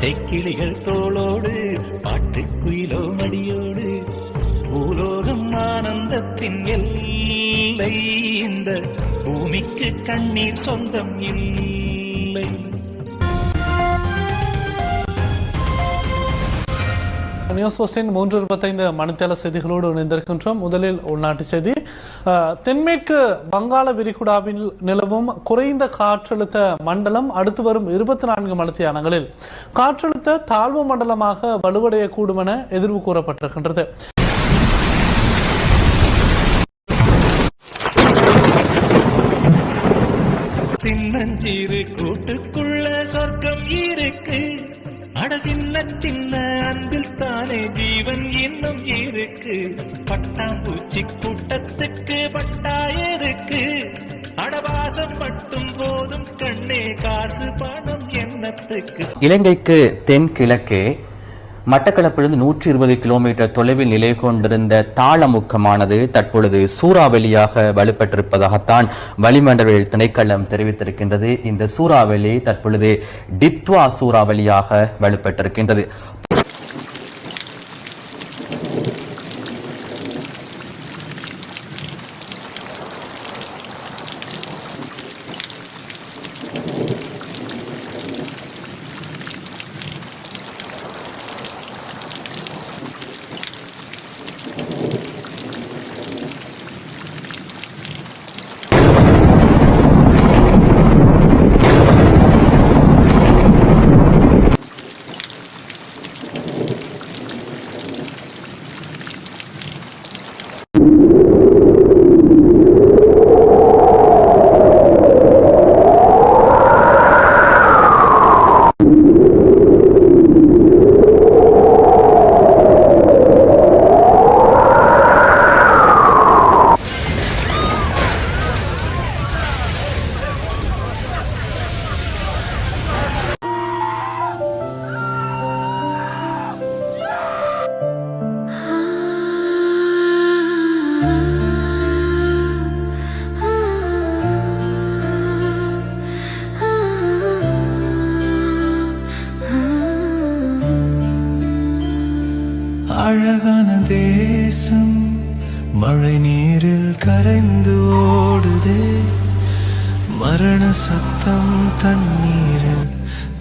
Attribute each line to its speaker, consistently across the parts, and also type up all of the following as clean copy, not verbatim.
Speaker 1: பச்சை கிளிகள் தோளோடு பாட்டுக்குயிலோ மடியோடு பூலோகம் ஆனந்தத்தின் எல்லை. இந்த பூமிக்கு கண்ணீர் சொந்தம் இல்லை.
Speaker 2: நியூஸ் போஸ்டின் 3:25 மணித்தள செய்திகளோடு இணைந்திருக்கின்றோம். முதலில் உள்நாட்டு செய்தி. தென்மேற்கு வங்காள விரிகுடாவில் நிலவும் குறைந்த காற்றழுத்த மண்டலம் அடுத்து வரும் 24 மணித்தியாலங்களில் காற்றழுத்த தாழ்வு மண்டலமாக வலுவடையக்கூடும் என எதிர்வு கூறப்பட்டிருக்கின்றது.
Speaker 1: சின்னஞ்சிறு கூட்டுக்குள்ள சொர்க்கம் இருக்கு. அட சின்ன சின்ன அன்பில் தானே ஜீவன் இன்னும் இருக்கு. பட்டாம்பூச்சி கூட்டத்துக்கு பட்டாயிருக்கு. அடவாசம் மட்டும் போதும் கண்ணே, காசு பணம் எண்ணத்துக்கு.
Speaker 3: இலங்கைக்கு தென்கிழக்கே மட்டக்களப்பிலிருந்து 120 கிலோமீட்டர் தொலைவில் நிலை கொண்டிருந்த தாளமுக்கமானது தற்பொழுது சூறாவளியாக வலுப்பெற்றிருப்பதாகத்தான் வளிமண்டல திணைக்களம் தெரிவித்திருக்கின்றது. இந்த சூறாவளி தற்பொழுது டித்வா சூறாவளியாக வலுப்பெற்றிருக்கின்றது.
Speaker 4: அழகான தேசம் மழை நீரில் கரைந்து ஓடுதே. மரண சத்தம் தண்ணீரில்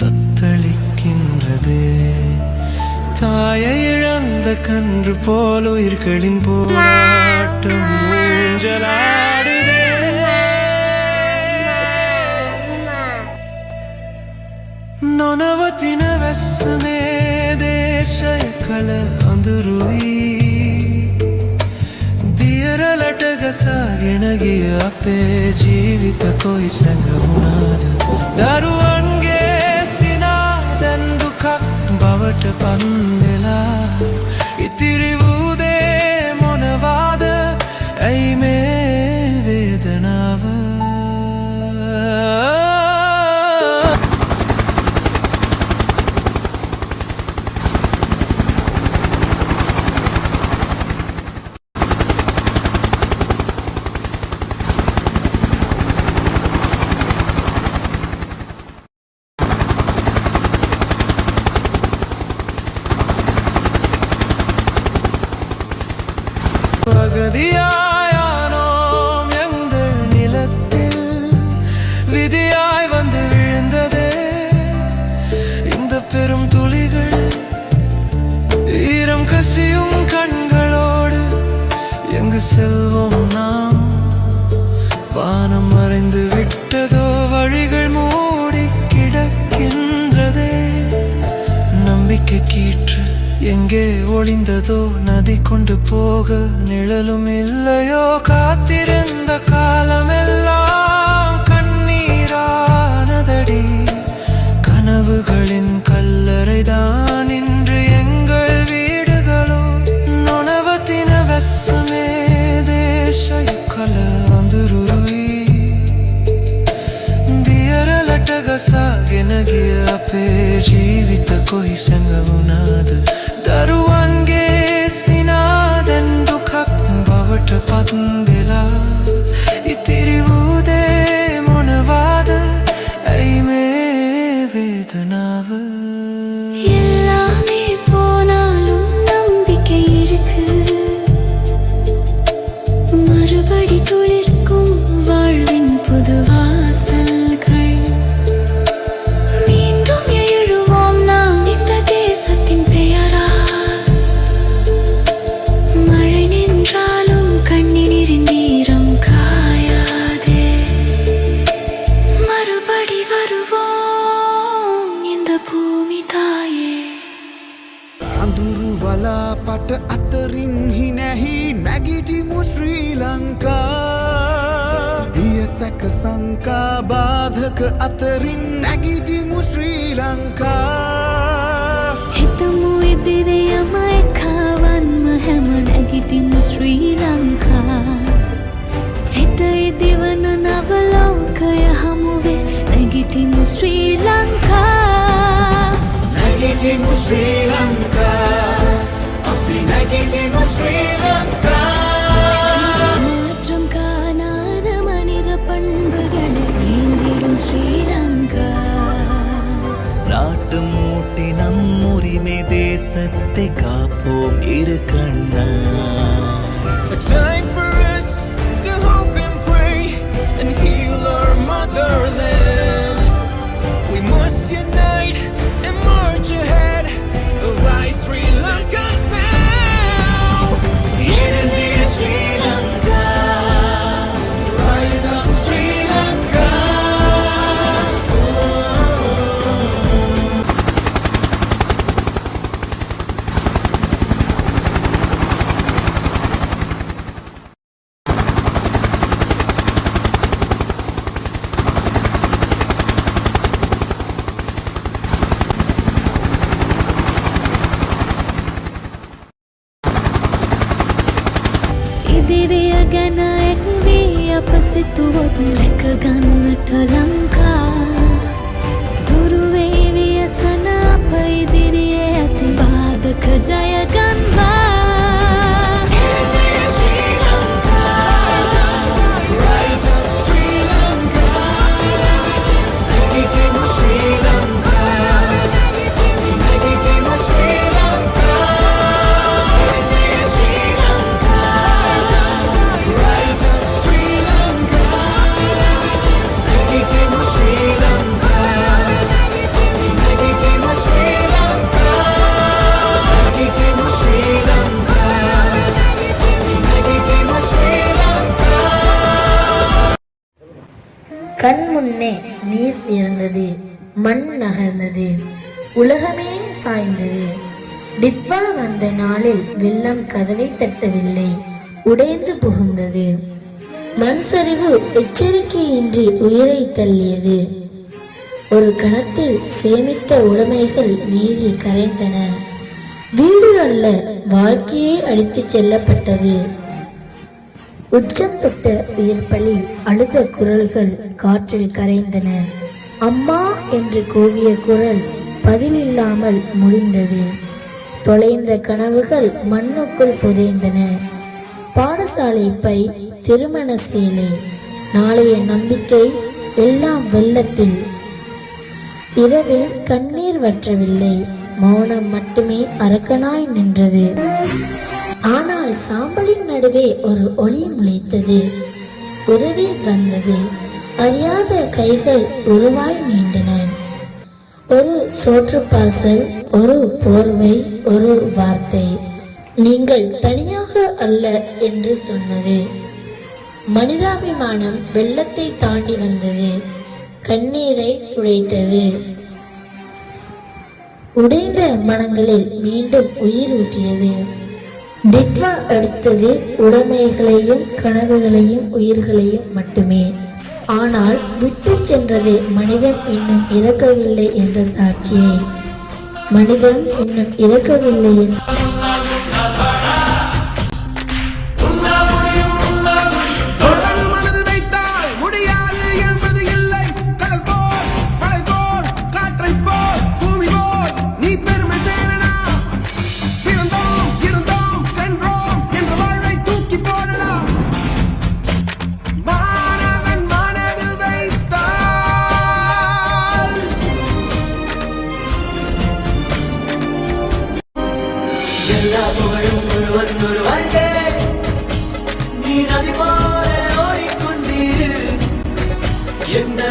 Speaker 4: தத்தளிக்கின்றதே. தாயை இழந்த கன்று போல் உயிர்களின் போராட்டம் ஊஞ்சலாடுதே. නොනවතින වැස්සනේ දේශය කළ අඳුරුවී දියරලට ගසාගෙන ගිය අපේ ජීවිත කොයි සැඟවුණාද. දරුවන්ගේ සිනාදැන් දුකක් බවට පන්දෙලා ඉතිරි වූදේ මොනවාද ඇයි මේ වේදනාව. பகதியாயானோம் எங்கள் நிலத்தில் விதியாய் வந்து விழுந்ததே. இந்த பெரும் துளிகள் ஈரம் கசியும் கண்களோடு எங்கு செல்வோம் நாம். வானம் மறைந்து விட்டதோ, வழிகள் மூடி கிடக்கின்றதே. நம்பிக்கை கீற்று எங்கே ஒளிந்ததோ, நதி கொண்டு போக நிழலும் இல்லையோ. காத்திருந்த காலமெல்லாம் கண்ணீரானதடி. கனவுகளின் கல்லறைதான் இன்று எங்கள் வீடுகளோ. නොනවතින වැස්සමේ දේශය කළ අඳුරුයි දියරලට ගසාගෙන ගිය අපේ ජීවිත කොයි සැඟවුණාද. දරුවන්ගේ සිනාදැන් දුකක් බවට පත්වෙලා ඉතිරි වූදේ මොනවාද ඇයි මේ වේදනාව. සැක සංකා බාධක අතරින් නැගිටිමු ශ්‍රී ලංකා
Speaker 5: හිතමු ඉදිරියම එකවන්ම හැම නැගිටිමු ශ්‍රී ලංකා හිත ඉදිවන නව ලෝකය හමුවේ නැගිටිමු ශ්‍රී ලංකා
Speaker 4: නැගිටිමු ශ්‍රී ලංකා අපි නැගිටිමු ශ්‍රී ලංකා
Speaker 5: மாற்றம் காணாத மனித பண்புகளை ஏந்திடும் ஸ்ரீலங்கா
Speaker 6: நாட்டு மூட்டி நம் உரிமை தேசத்தை காப்போம் இரு கண்ணா.
Speaker 4: A time for us to hope and pray and heal our motherland. We must unite and march ahead. Rise Sri Lankans now. India Sri Lanka. Rise up Sri Lanka.
Speaker 5: ඉදිරිය ගැන එක් වී අප සිතුවොත් දැක ගන්නට ලංකා දුරුවේ වියසන අප ඉදිරියේ ඇති බාධක ජය ගන්වා
Speaker 4: Rise up Sri Lanka. Negitimu Sri Lanka. Negitimu Sri Lanka. Sri Lanka. Rise up Sri Lanka. Negitimu Sri Lanka. Negitimu Sri Lanka. Negitimu Sri Lanka. Negitimu Sri Lanka.
Speaker 7: கண் முன்னே நீர் இருந்தது, மண் நகர்ந்தது, உலகமே சாய்ந்தது. டிட்வா வந்த நாளில் வெள்ளம் கதவை தட்டவில்லை, உடைந்து புகுந்தது. மண் சரிவு எச்சரிக்கையின்றி உயிரை தள்ளியது. ஒரு கணத்தில் சேமித்த உடைமைகள் நீரில் கரைந்தன. வீடு அல்ல, வாழ்க்கையே அடித்துச் செல்லப்பட்டது. உச்சம் தொட்ட உயிர் பலி, அழுத குரல்கள் காற்றில் கரைந்தன. அம்மா என்று கூவிய குரல் பதிலில்லாமல் முடிந்தது. தொலைந்த கனவுகள் மண்ணுக்குள் புதைந்தன. பாடசாலை பை, திருமண சேலை, நாளைய நம்பிக்கை எல்லாம் வெள்ளத்தில். இரவில் கண்ணீர் வற்றவில்லை, மௌனம் மட்டுமே அரக்கனாய் நின்றது. ஆனால் சாம்பலின் நடுவே ஒரு ஒளி முளைத்தது. உதவி வந்தது. அறியாத கைகள் உருவாய் நீண்டன. ஒரு சோற்று பார்சல், ஒரு போர்வை, ஒரு வார்த்தை, நீங்கள் தனியாக அல்ல என்று சொன்னது. மனிதாபிமானம் வெள்ளத்தை தாண்டி வந்தது, கண்ணீரை துடைத்தது. உடைந்த மனங்களில் மீண்டும் உயிர் ஊற்றியது. டிட்வா எடுத்தது உடைமைகளையும் கனவுகளையும் உயிர்களையும் மட்டுமே. ஆனால் விட்டு சென்றது மனிதம் இன்னும் இறக்கவில்லை என்ற சாட்சியை. மனிதம் இன்னும் இறக்கவில்லை
Speaker 6: எல்லா புகழும் ஒருவன் ஒருவன்கே, நீ நதி போல ஓடிக்கொண்டீரு. எந்த